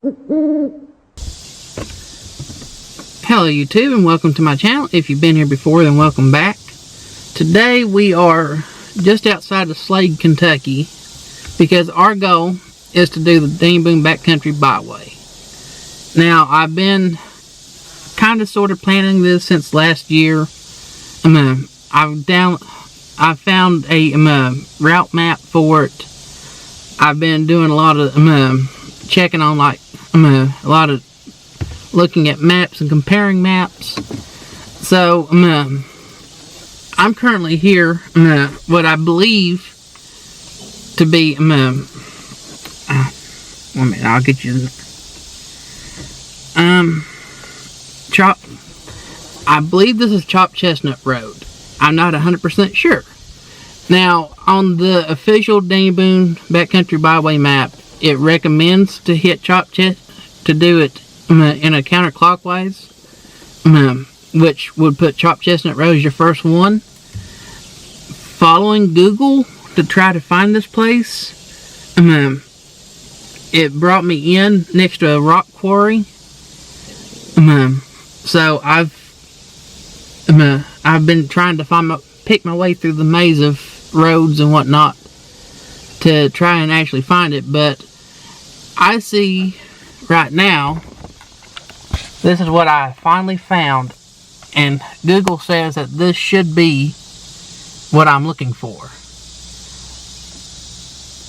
Hello YouTube and welcome to my channel. If you've been here before, then welcome back. Today we are just outside of Slade, Kentucky, because our goal is to do the Boone Backcountry Byway. Now I've been kind of sort of planning this since last year. I found a route map for it. I've been doing a lot of checking on a lot of looking at maps and comparing maps. So I'm currently here what I believe to be 1 minute, I'll get you I believe this is Chopped Chestnut Road. I'm not 100% sure. Now, on the official Boone Backcountry Byway map, it recommends to hit to do it in a counterclockwise, which would put Chopped Chestnut Road as your first one. Following Google to try to find this place, it brought me in next to a rock quarry. So I've been trying to pick my way through the maze of roads and whatnot to try and actually find it, but I see right now this is what I finally found, and Google says that this should be what I'm looking for.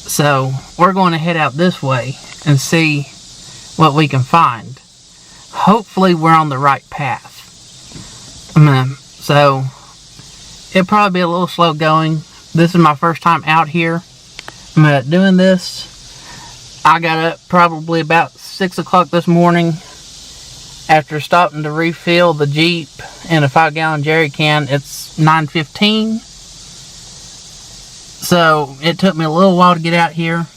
So we're going to head out this way and see what we can find. Hopefully we're on the right path. So it'll probably be a little slow going. This is my first time out here doing this. I got up probably about 6 o'clock this morning after stopping to refill the Jeep in a 5-gallon jerry can. It's 9:15. So it took me a little while to get out here.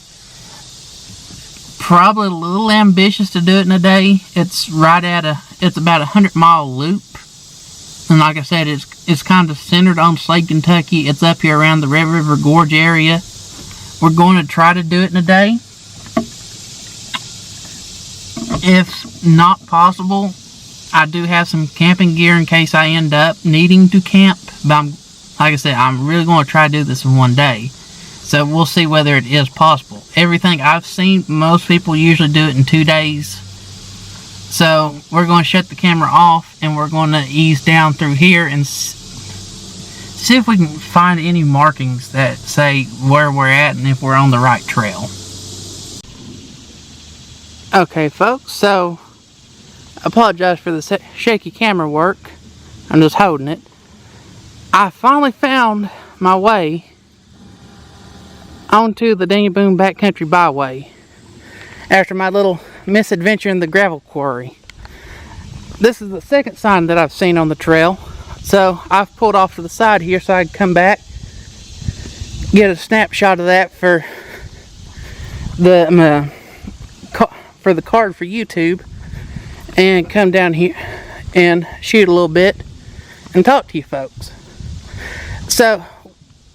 Probably a little ambitious to do it in a day. It's about a 100-mile loop. And like I said, it's kind of centered on Slade, Kentucky. It's up here around the Red River Gorge area. We're going to try to do it in a day. If not possible, I do have some camping gear in case I end up needing to camp. But like I said, I'm really going to try to do this in one day. So we'll see whether it is possible. Everything I've seen, most people usually do it in 2 days. So we're going to shut the camera off and we're going to ease down through here and see if we can find any markings that say where we're at and if we're on the right trail. Okay folks, so I apologize for the shaky camera work. I'm just holding it. I finally found my way onto the Boone Backcountry Byway after my little misadventure in the gravel quarry. This is the second sign that I've seen on the trail, so I've pulled off to the side here so I can come back, get a snapshot of that for the card for YouTube, and come down here and shoot a little bit and talk to you folks. So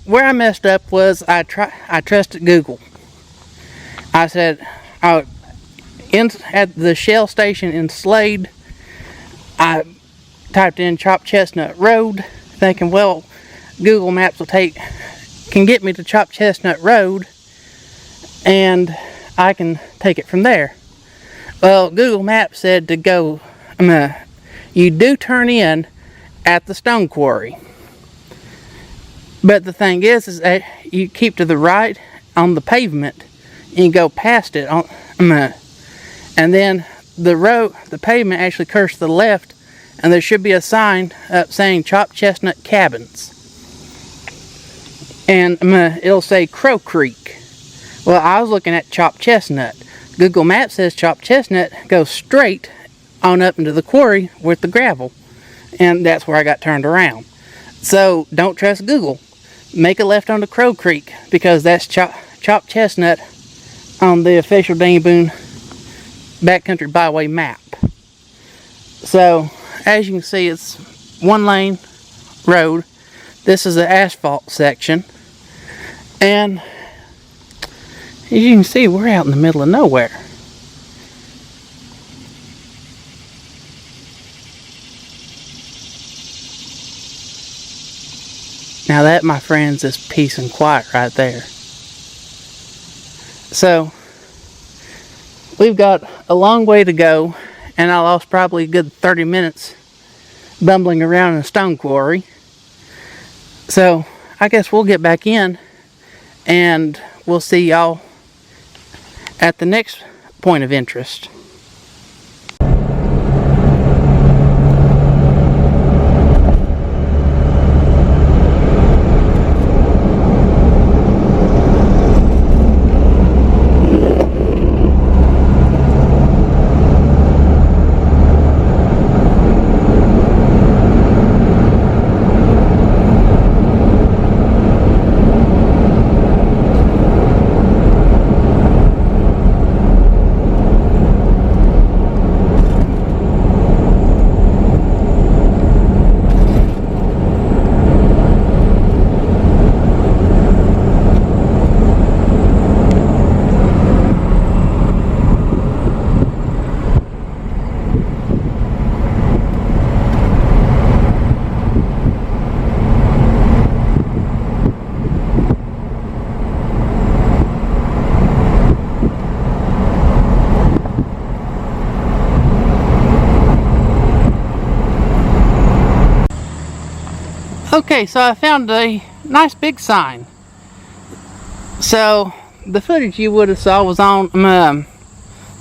where I messed up was I trusted Google. I said at the Shell station in Slade, I typed in Chopped Chestnut Road, thinking, well, Google Maps can get me to Chopped Chestnut Road, and I can take it from there. Well, Google Maps said to go, you do turn in at the stone quarry. But the thing is that you keep to the right on the pavement and you go past it and then the pavement actually curves to the left, and there should be a sign up saying Chopped Chestnut Cabins, and it'll say Crow Creek. Well, I was looking at Chopped Chestnut. Google Maps says Chopped Chestnut goes straight on up into the quarry with the gravel, and that's where I got turned around. So don't trust Google. Make a left onto Crow Creek, because that's Chopped Chestnut on the official Boone Backcountry Byway map. So as you can see, it's 1-lane road. This is the asphalt section, and as you can see, we're out in the middle of nowhere. Now that, my friends, is peace and quiet right there. So, we've got a long way to go, and I lost probably a good 30 minutes bumbling around in a stone quarry. So, I guess we'll get back in, and we'll see y'all at the next point of interest. Okay, so I found a nice big sign. So the footage you would have saw was on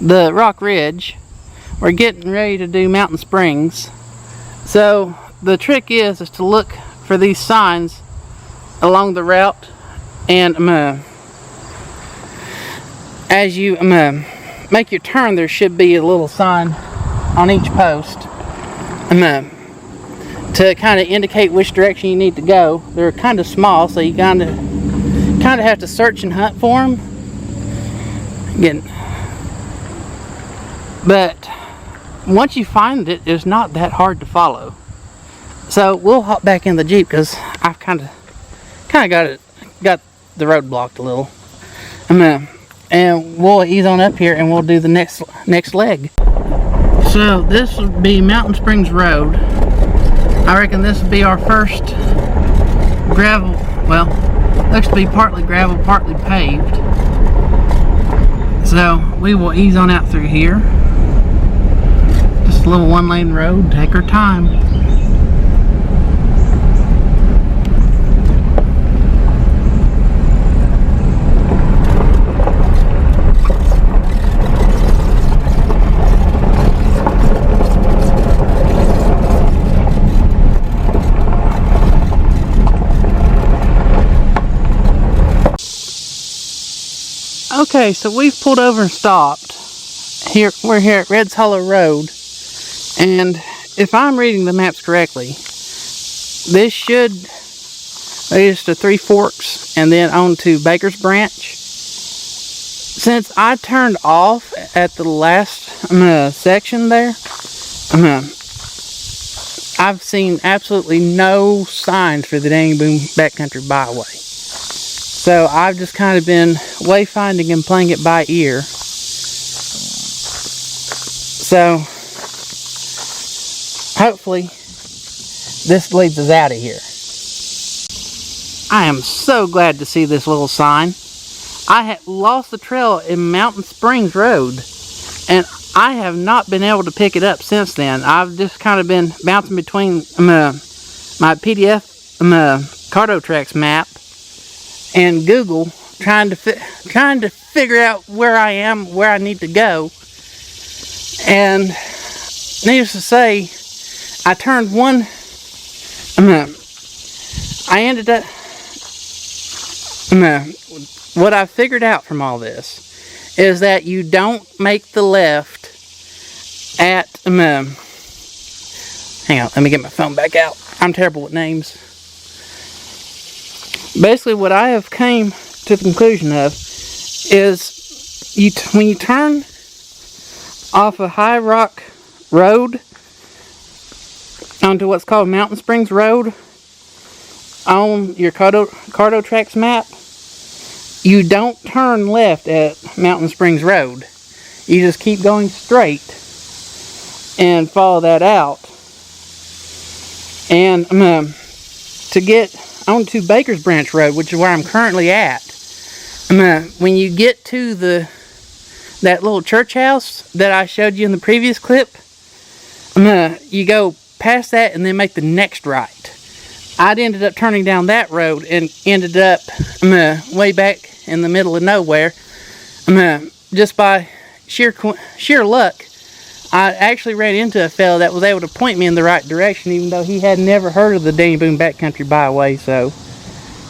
the Rock Ridge. We're getting ready to do Mountain Springs. So the trick is to look for these signs along the route, and as you make your turn, there should be a little sign on each post to kind of indicate which direction you need to go. They're kind of small, so you kind of have to search and hunt for them. Again, but once you find it, it's not that hard to follow. So we'll hop back in the Jeep because I've kind of got the road blocked a little. And we'll ease on up here and we'll do the next leg. So this will be Mountain Springs Road. I reckon this will be our first gravel, well, looks to be partly gravel, partly paved. So we will ease on out through here. Just a little one-lane road, take our time. Okay, so we've pulled over and stopped. Here, we're here at Red's Hollow Road, and if I'm reading the maps correctly, this should lead us to Three Forks and then on to Baker's Branch. Since I turned off at the last section there, I've seen absolutely no signs for the dang Boone Backcountry Byway. So I've just kind of been wayfinding and playing it by ear. So hopefully this leads us out of here. I am so glad to see this little sign. I had lost the trail in Mountain Springs Road, and I have not been able to pick it up since then. I've just kind of been bouncing between my PDF Carto Tracks map and Google, trying to figure out where I am, where I need to go. And needless to say, I turned one. I ended up. What I figured out from all this is that you don't make the left at. Hang on, let me get my phone back out. I'm terrible with names. Basically, what I have came to the conclusion of is when you turn off a High Rock Road onto what's called Mountain Springs Road on your Carto Tracks map, you don't turn left at Mountain Springs Road. You just keep going straight and follow that out. And to get onto Baker's Branch Road, which is where I'm currently at. When you get to that little church house that I showed you in the previous clip, you go past that and then make the next right. I ended up turning down that road and ended up way back in the middle of nowhere. Just by sheer luck, I actually ran into a fella that was able to point me in the right direction, even though he had never heard of the Boone Backcountry Byway. So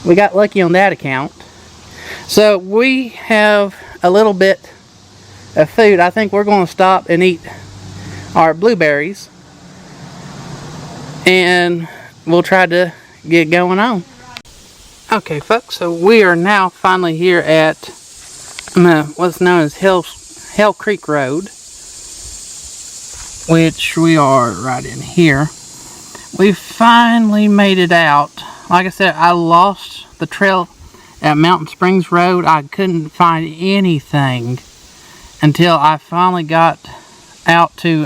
we got lucky on that account. So we have a little bit of food. I think we're going to stop and eat our blueberries, and we'll try to get going on. Okay, folks, so we are now finally here at what's known as Hell Creek Road, which we are right in here. We finally made it out. Like I said, I lost the trail at Mountain Springs Road. I couldn't find anything until I finally got out to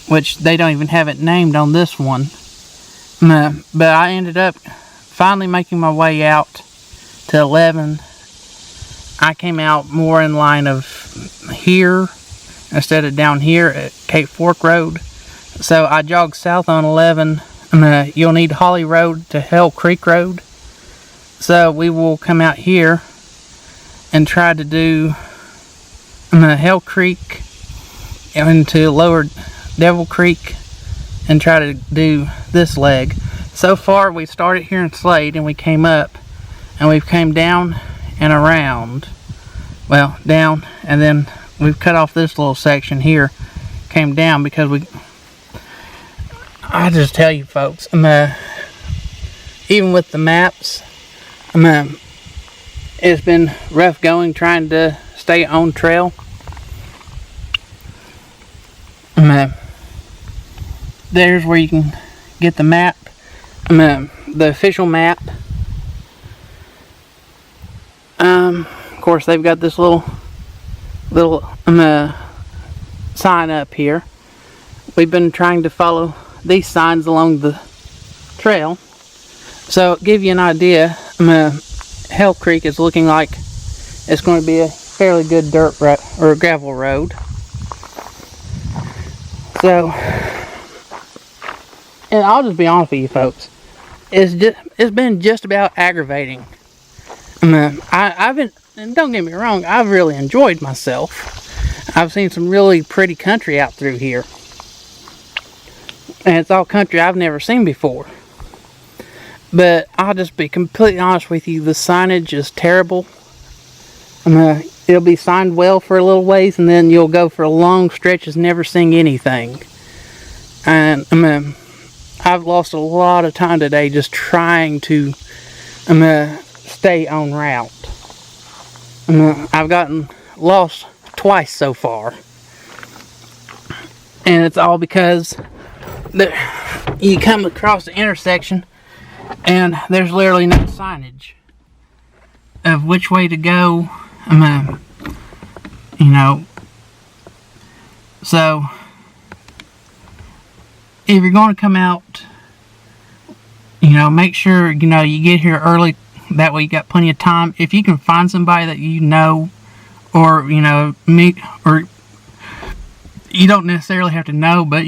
which they don't even have it named on this one. But I ended up finally making my way out to 11. I came out more in line of here instead of down here at Cape Fork Road. So I jogged south on 11. You'll need Holly Road to Hell Creek Road. So we will come out here and try to do Hell Creek into Lower Devil Creek and try to do this leg. So far we started here in Slade and we came up and we've came down and around. Well, down, and then we've cut off this little section here, came down because I just tell you folks, even with the maps, it's been rough going trying to stay on trail. There's where you can get the map, the official map. Of course, they've got this little sign up here. We've been trying to follow these signs along the trail. So, give you an idea, Hell Creek is looking like it's going to be a fairly good dirt road or gravel road. So, and I'll just be honest with you folks, it's been just about aggravating. I've been, and don't get me wrong, I've really enjoyed myself. I've seen some really pretty country out through here, and it's all country I've never seen before. But I'll just be completely honest with you, the signage is terrible. It'll be signed well for a little ways, and then you'll go for long stretches never seeing anything. And I've lost a lot of time today just trying to stay on route. I've gotten lost twice so far, and it's all because you come across the intersection and there's literally no signage of which way to go. So if you're going to come out, make sure you get here early. That way you got plenty of time. If you can find somebody that or meet, or you don't necessarily have to know, but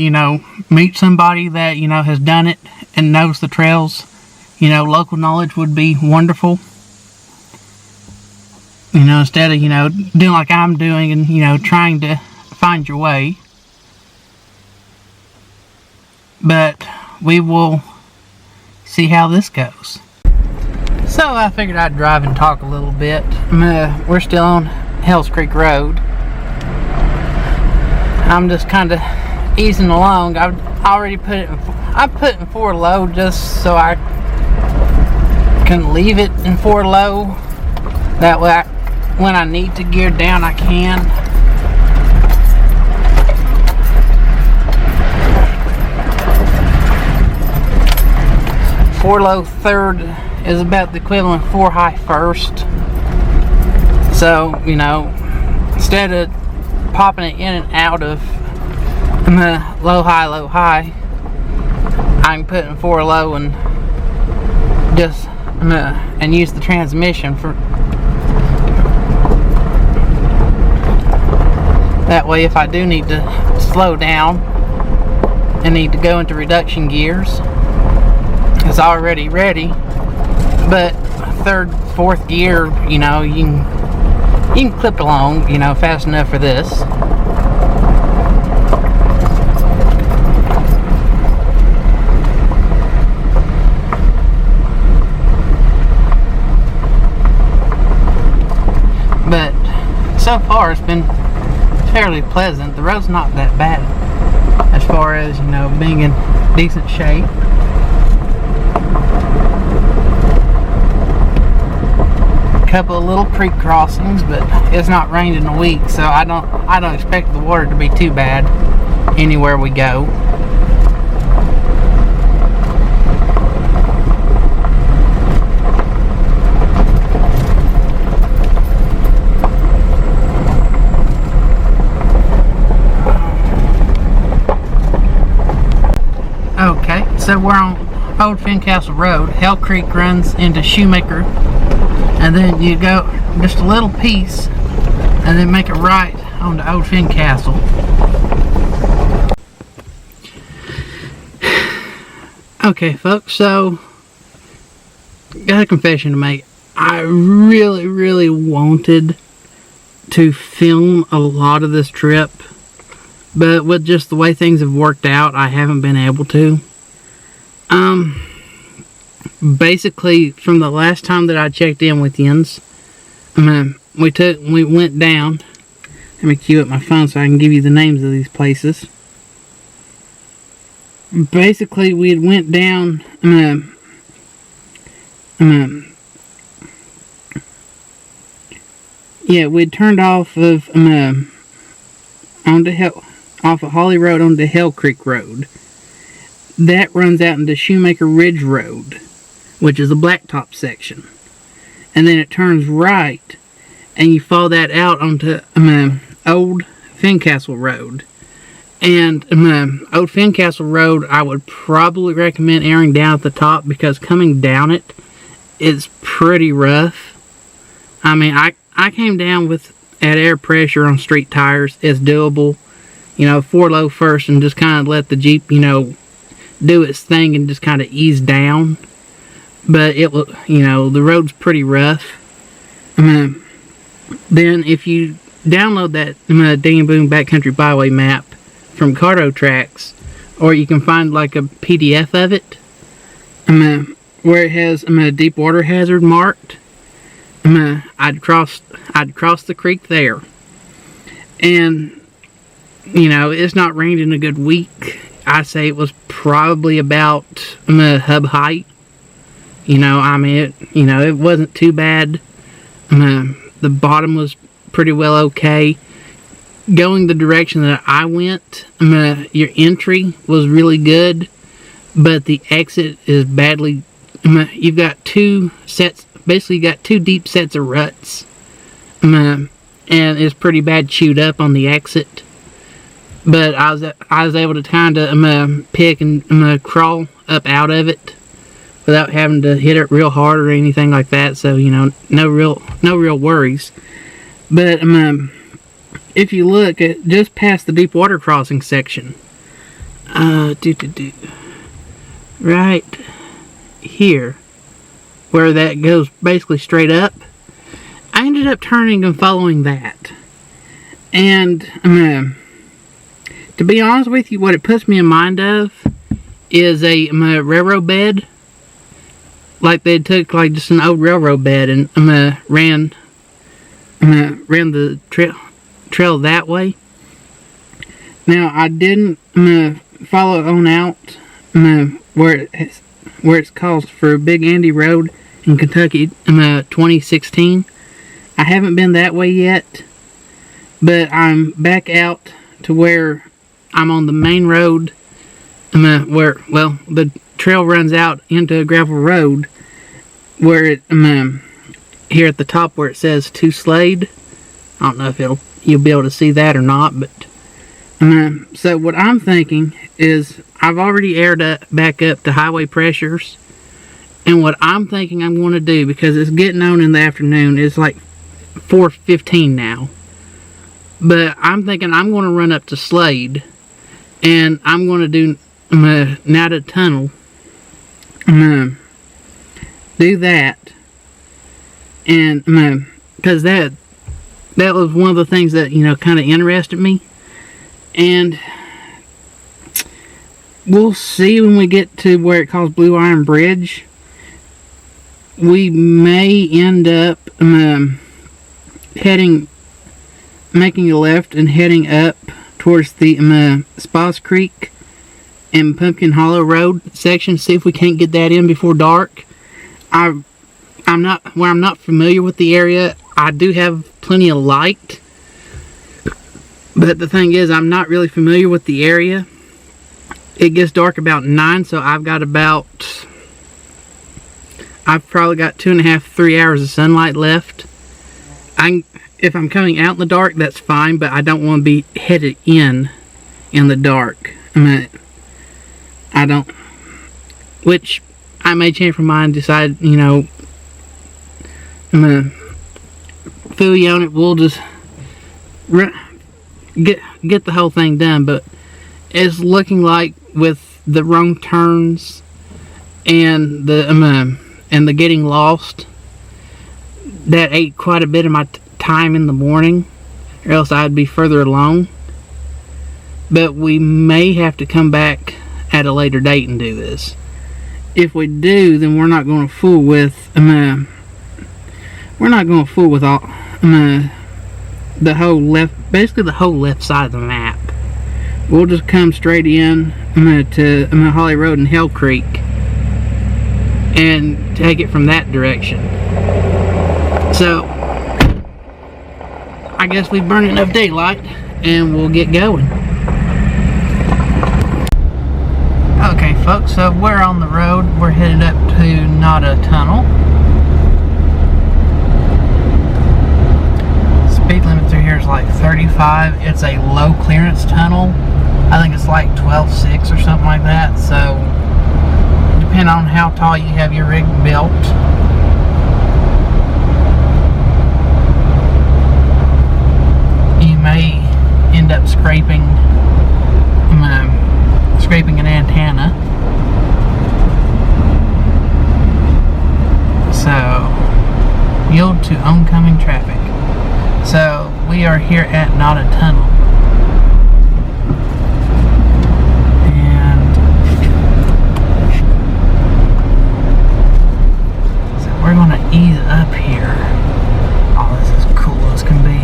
meet somebody that has done it and knows the trails. Local knowledge would be wonderful. Instead of doing like I'm doing and trying to find your way. But we will see how this goes. So I figured I'd drive and talk a little bit. We're still on Hells Creek Road. I'm just kind of easing along. I've already put in forward low just so I can leave it in forward low. That way when I need to gear down I can. Forward low third is about the equivalent of 4 high first. So, instead of popping it in and out of low high, I can put it in 4 low and just and use the transmission for that way. If I do need to slow down and need to go into reduction gears, it's already ready. But third, fourth gear, you know, you can clip along, you know, fast enough for this. But so far it's been fairly pleasant. The road's not that bad as far as, you know, being in decent shape. Couple of little creek crossings, but it's not rained in a week, so I don't expect the water to be too bad anywhere we go. Okay, so we're on Old Fincastle Road. Hell Creek runs into Shoemaker, and then you go just a little piece and then make a right onto Old Fincastle. Okay folks, so got a confession to make. I really wanted to film a lot of this trip, but with just the way things have worked out, I haven't been able to. Basically, from the last time that I checked in with Yins, we went down. Let me cue up my phone so I can give you the names of these places. Basically, we had went down. Yeah, we'd turned off of off of Holly Road onto Hell Creek Road. That runs out into Shoemaker Ridge Road, which is the blacktop section. And then it turns right, and you follow that out onto Old Fincastle Road. And Old Fincastle Road, I would probably recommend airing down at the top, because coming down it is pretty rough. I mean, I came down at air pressure on street tires. It's doable. You know, 4 low first and just kind of let the Jeep, you know, do its thing and just kind of ease down. But it will, you know, the road's pretty rough. Then if you download that Boone Backcountry Byway map from Cardo Tracks, or you can find like a PDF of it, where it has a deep water hazard marked, I'd cross the creek there. And, you know, it's not rained in a good week. I say it was probably about hub height. You know, I mean, it wasn't too bad. The bottom was pretty well okay. Going the direction that I went, your entry was really good, but the exit is badly. You've got two sets. Basically, you got two deep sets of ruts, and it's pretty bad chewed up on the exit. But I was able to kind of pick and crawl up out of it without having to hit it real hard or anything like that. So, you know, no real worries. But if you look at just past the deep water crossing section, right here, where that goes basically straight up, I ended up turning and following that. And to be honest with you, what it puts me in mind of is a railroad bed. Like they took like just an old railroad bed and ran the trail that way. Now I didn't follow on out where it's called for Big Andy Road in Kentucky 2016. I haven't been that way yet, but I'm back out to where I'm on the main road, where, well, the trail runs out into a gravel road, where it, here at the top where it says to Slade. I don't know if you'll be able to see that or not, but, so what I'm thinking is I've already aired back up to highway pressures, And what I'm thinking I'm going to do, because it's getting on in the afternoon, it's like 4:15 now. But I'm thinking I'm going to run up to Slade, and I'm going to do Nada Tunnel. Do that, and because that was one of the things that kind of interested me, and we'll see when we get to where it calls Blue Iron Bridge. We may end up making a left and heading up towards the Spas Creek and Pumpkin Hollow Road section. See if we can't get that in before dark. I'm not familiar with the area. I do have plenty of light, but the thing is, I'm not really familiar with the area. It gets dark about 9, so I've probably got 2.5, 3 hours of sunlight left. If I'm coming out in the dark, that's fine, but I don't want to be headed in the dark. Which I may change my mind, decide, I'm gonna fooey on it. We'll just get the whole thing done, but it's looking like with the wrong turns and the getting lost, that ate quite a bit of my time in the morning, or else I'd be further along. But we may have to come back at a later date and do this. If we do, then we're not going to fool with all the whole left, basically the whole left side of the map. We'll just come straight in to Holly Road and Hell Creek and take it from that direction. So I guess we've burned enough daylight and we'll get going. Okay folks, so we're on the road. We're headed up to Nada Tunnel. Speed limit through here is like 35. It's a low clearance tunnel. I think it's like 12.6 or something like that. So depending on how tall you have your rig built, you may end up scraping an antenna. So yield to oncoming traffic. So we are here at Nada Tunnel, and so we're going to ease up here. Oh, this is cool as can be.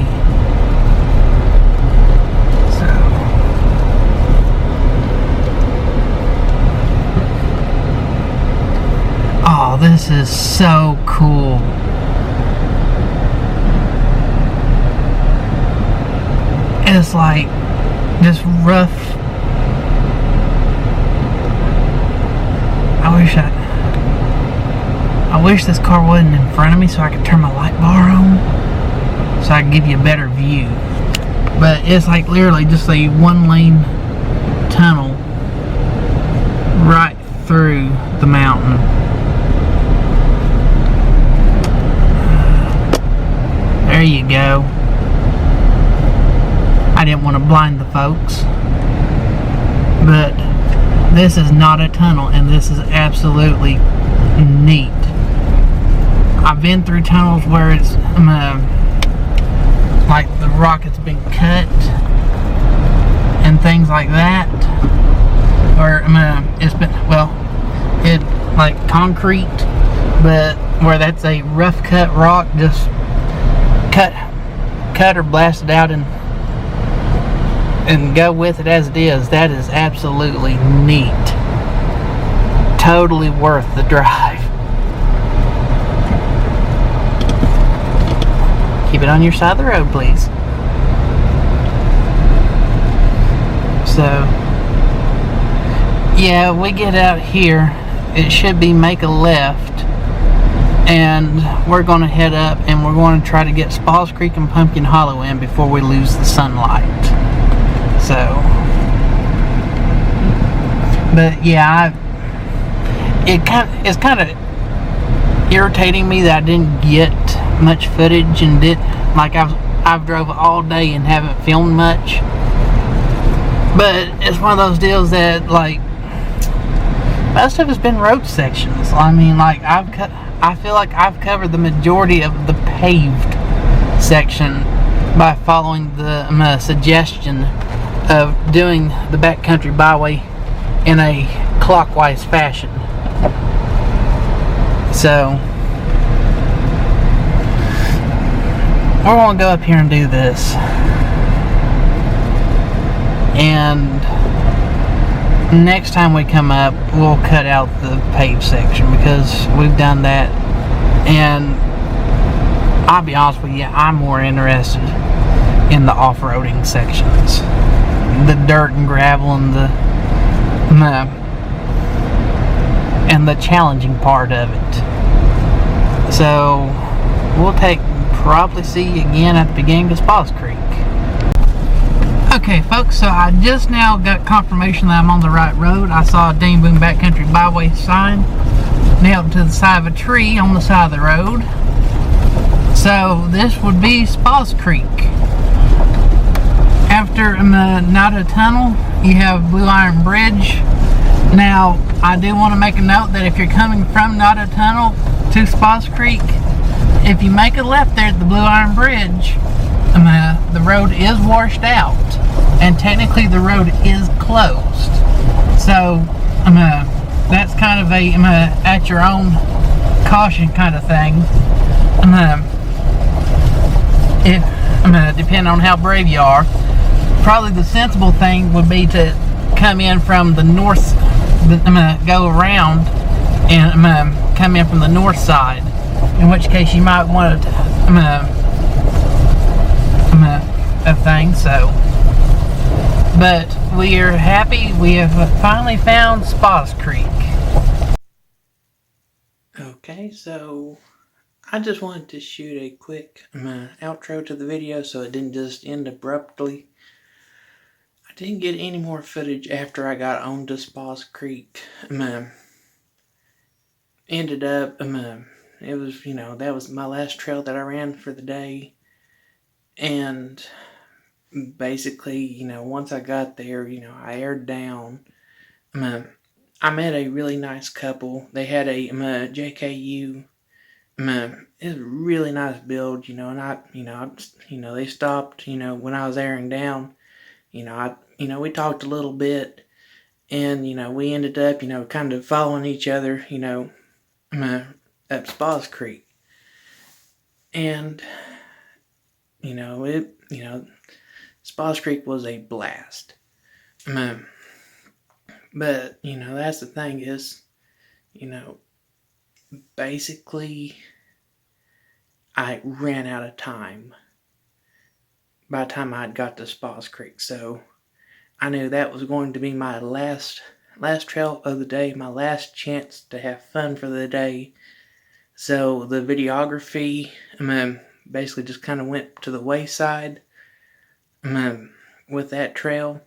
Oh, this is so cool. It's like this rough. I wish this car wasn't in front of me so I could turn my light bar on so I could give you a better view. But it's like literally just a one-lane tunnel right through the mountain. There you go. I didn't want to blind the folks, but this is not a tunnel, and this is absolutely neat. I've been through tunnels where it's like the rock has been cut and things like that, or it's been, well, it like concrete, but where that's a rough cut rock, just cut or blasted out and go with it as it is. That is absolutely neat. Totally worth the drive. Keep it on your side of the road, please. So yeah, we get out here, it should be make a left, and we're going to head up and we're going to try to get Spas Creek and Pumpkin Hollow in before we lose the sunlight. So, but yeah, it's kind of irritating me that I didn't get much footage and I've drove all day and haven't filmed much. But it's one of those deals that, like, most of it's been road sections. I mean, like, I feel like I've covered the majority of the paved section by following the suggestion of doing the backcountry byway in a clockwise fashion. So we're going to go up here and do this, and next time we come up we'll cut out the paved section because we've done that, and I'll be honest with you, I'm more interested in the off-roading sections, the dirt and gravel and the challenging part of it. So we'll probably see you again at the beginning of Spas Creek. Okay folks, so I just now got confirmation that I'm on the right road. I saw a Boone Backcountry Byway sign nailed to the side of a tree on the side of the road. So this would be Spas Creek. After Nada Tunnel, you have Blue Iron Bridge. Now, I do want to make a note that if you're coming from Nada Tunnel to Spas Creek, if you make a left there at the Blue Iron Bridge, the road is washed out, and technically the road is closed. So, that's kind of a at your own caution kind of thing. Depending on how brave you are, probably the sensible thing would be to come in from the north, go around and come in from the north side, in which case you might want a thing. So, but we are happy we have finally found Spas Creek. Okay, so I just wanted to shoot a quick outro to the video so it didn't just end abruptly. I didn't get any more footage after I got on to Spas Creek. Ended up, it was, that was my last trail that I ran for the day. And basically, once I got there, I aired down. I met a really nice couple. They had a JKU. It was a really nice build, and they stopped, when I was airing down. We talked a little bit, and, we ended up, kind of following each other, up Spas Creek. And, Spas Creek was a blast. But, that's the thing is, basically, I ran out of time by the time I got to Spas Creek. So I knew that was going to be my last trail of the day, my last chance to have fun for the day. So the videography basically just kind of went to the wayside with that trail.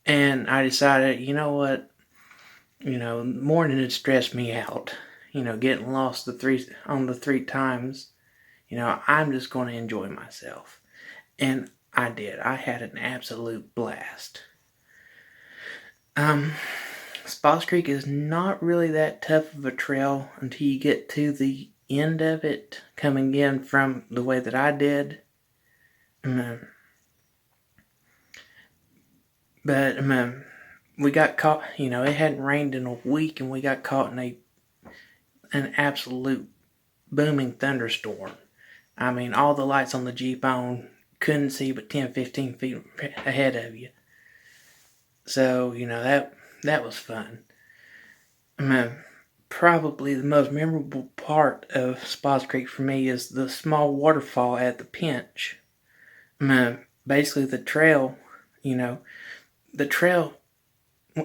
And I decided, you know what, the morning had stressed me out. Getting lost the three times. I'm just going to enjoy myself. And I did. I had an absolute blast. Spas Creek is not really that tough of a trail until you get to the end of it, coming in from the way that I did. But we got caught, it hadn't rained in a week, and we got caught in an absolute booming thunderstorm. I mean, all the lights on the Jeep on, couldn't see but 10-15 feet ahead of you. So, that was fun. Probably the most memorable part of Spas Creek for me is the small waterfall at the Pinch. Basically the trail,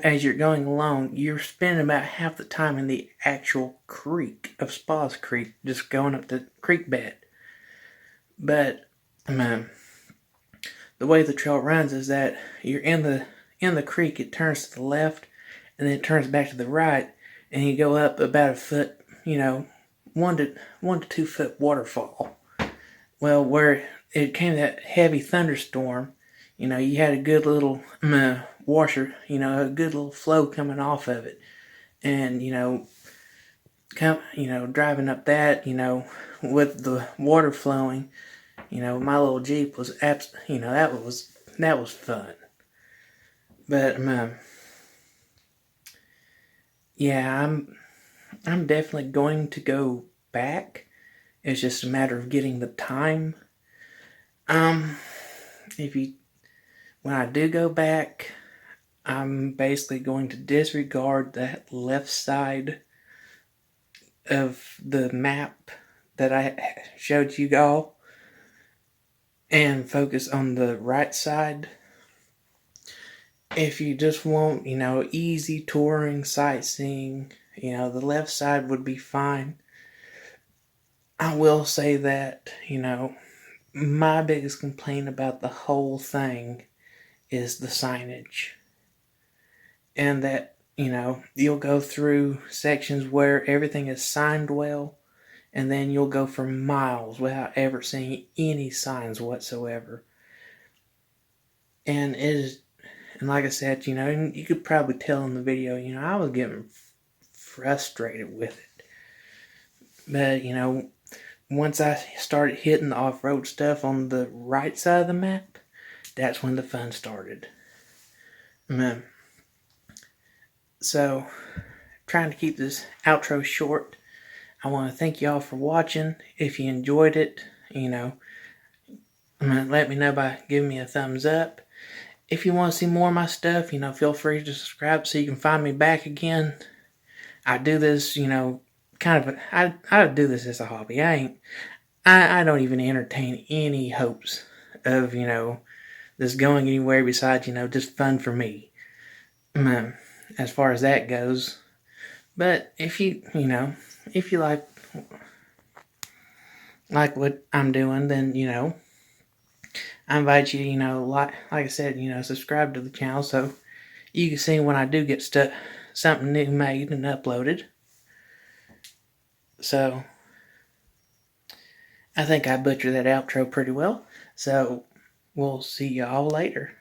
as you're going along, you're spending about half the time in the actual creek of Spas Creek, just going up the creek bed. But the way the trail runs is that you're in the creek, it turns to the left, and then it turns back to the right, and you go up about a foot, 1 to 2 foot waterfall. Well, where it came that heavy thunderstorm, you had a good little washer, a good little flow coming off of it, and driving up that, with the water flowing, my little Jeep was that was fun. But yeah, I'm definitely going to go back. It's just a matter of getting the time. If you When I do go back, I'm basically going to disregard that left side of the map that I showed you all and focus on the right side. If you just want, easy touring, sightseeing, the left side would be fine. I will say that, my biggest complaint about the whole thing is the signage. And that, you'll go through sections where everything is signed well, and then you'll go for miles without ever seeing any signs whatsoever. And like I said, you could probably tell in the video, I was getting frustrated with it. But, once I started hitting the off-road stuff on the right side of the map, that's when the fun started. So, trying to keep this outro short, I want to thank y'all for watching. If you enjoyed it, let me know by giving me a thumbs up. If you want to see more of my stuff, feel free to subscribe so you can find me back again. I do this, I do this as a hobby. I don't even entertain any hopes of, this going anywhere besides, just fun for me. As far as that goes. But if you like what I'm doing, then, I invite you, like I said, subscribe to the channel so you can see when I do get something new made and uploaded. So, I think I butchered that outro pretty well. So, we'll see y'all later.